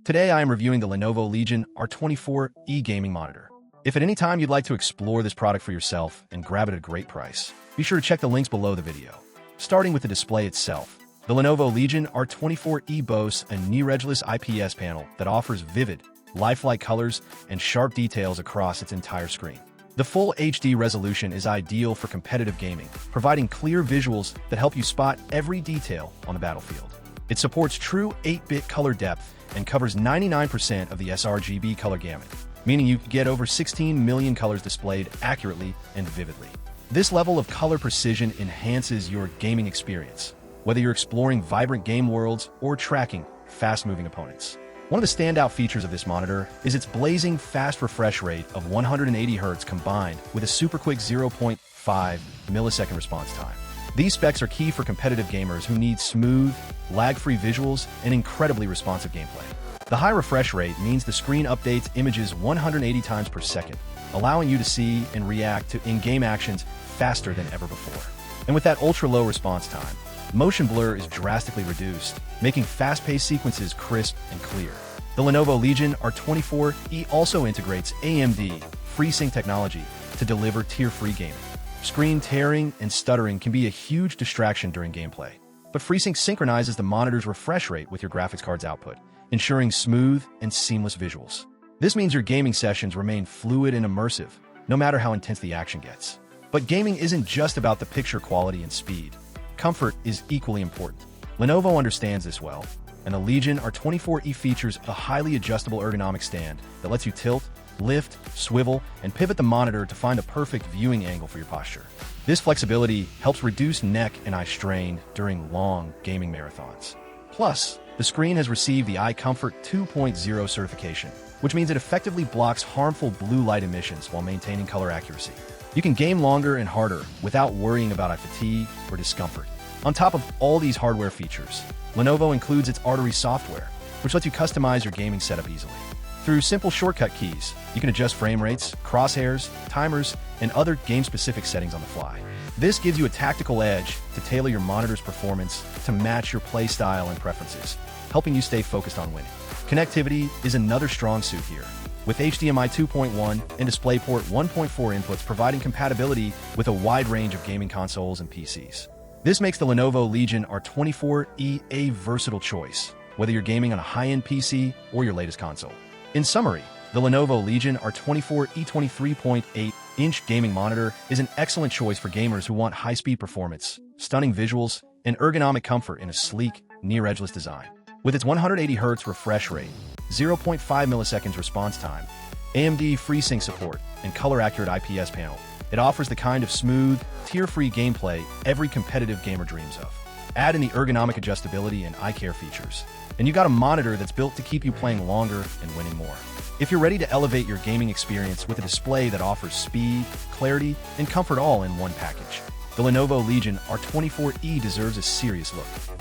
Today I am reviewing the Lenovo Legion R24e gaming monitor. If at any time you'd like to explore this product for yourself and grab it at a great price, be sure to check the links below the video. Starting with the display itself, the Lenovo Legion R24e boasts a Near-edgeless IPS panel that offers vivid, lifelike colors and sharp details across its entire screen. The full HD resolution is ideal for competitive gaming, providing clear visuals that help you spot every detail on the battlefield. It supports true 8-bit color depth and covers 99% of the sRGB color gamut, meaning you can get over 16 million colors displayed accurately and vividly. This level of color precision enhances your gaming experience, whether you're exploring vibrant game worlds or tracking fast-moving opponents. One of the standout features of this monitor is its blazing fast refresh rate of 180 Hz combined with a super quick 0.5 millisecond response time. These specs are key for competitive gamers who need smooth, lag-free visuals and incredibly responsive gameplay. The high refresh rate means the screen updates images 180 times per second, allowing you to see and react to in-game actions faster than ever before. And with that ultra-low response time, motion blur is drastically reduced, making fast-paced sequences crisp and clear. The Lenovo Legion R24e also integrates AMD FreeSync technology to deliver tear-free gaming. Screen tearing and stuttering can be a huge distraction during gameplay, but FreeSync synchronizes the monitor's refresh rate with your graphics card's output, ensuring smooth and seamless visuals. This means your gaming sessions remain fluid and immersive, no matter how intense the action gets. But gaming isn't just about the picture quality and speed. Comfort is equally important. Lenovo understands this well, and the Legion R24e features a highly adjustable ergonomic stand that lets you tilt, lift, swivel, and pivot the monitor to find a perfect viewing angle for your posture. This flexibility helps reduce neck and eye strain during long gaming marathons. Plus, the screen has received the Eye Comfort 2.0 certification, which means it effectively blocks harmful blue light emissions while maintaining color accuracy. You can game longer and harder without worrying about eye fatigue or discomfort. On top of all these hardware features, Lenovo includes its Artery software, which lets you customize your gaming setup easily. Through simple shortcut keys, you can adjust frame rates, crosshairs, timers, and other game-specific settings on the fly. This gives you a tactical edge to tailor your monitor's performance to match your play style and preferences, helping you stay focused on winning. Connectivity is another strong suit here, with HDMI 2.1 and DisplayPort 1.4 inputs providing compatibility with a wide range of gaming consoles and PCs. This makes the Lenovo Legion R24e a versatile choice, whether you're gaming on a high-end PC or your latest console. In summary, the Lenovo Legion R24e 23.8-inch gaming monitor is an excellent choice for gamers who want high-speed performance, stunning visuals, and ergonomic comfort in a sleek, near-edgeless design. With its 180 Hz refresh rate, 0.5 milliseconds response time, AMD FreeSync support, and color-accurate IPS panel, it offers the kind of smooth, tear-free gameplay every competitive gamer dreams of. Add in the ergonomic adjustability and eye care features, and you got a monitor that's built to keep you playing longer and winning more. If you're ready to elevate your gaming experience with a display that offers speed, clarity, and comfort all in one package, the Lenovo Legion R24e deserves a serious look.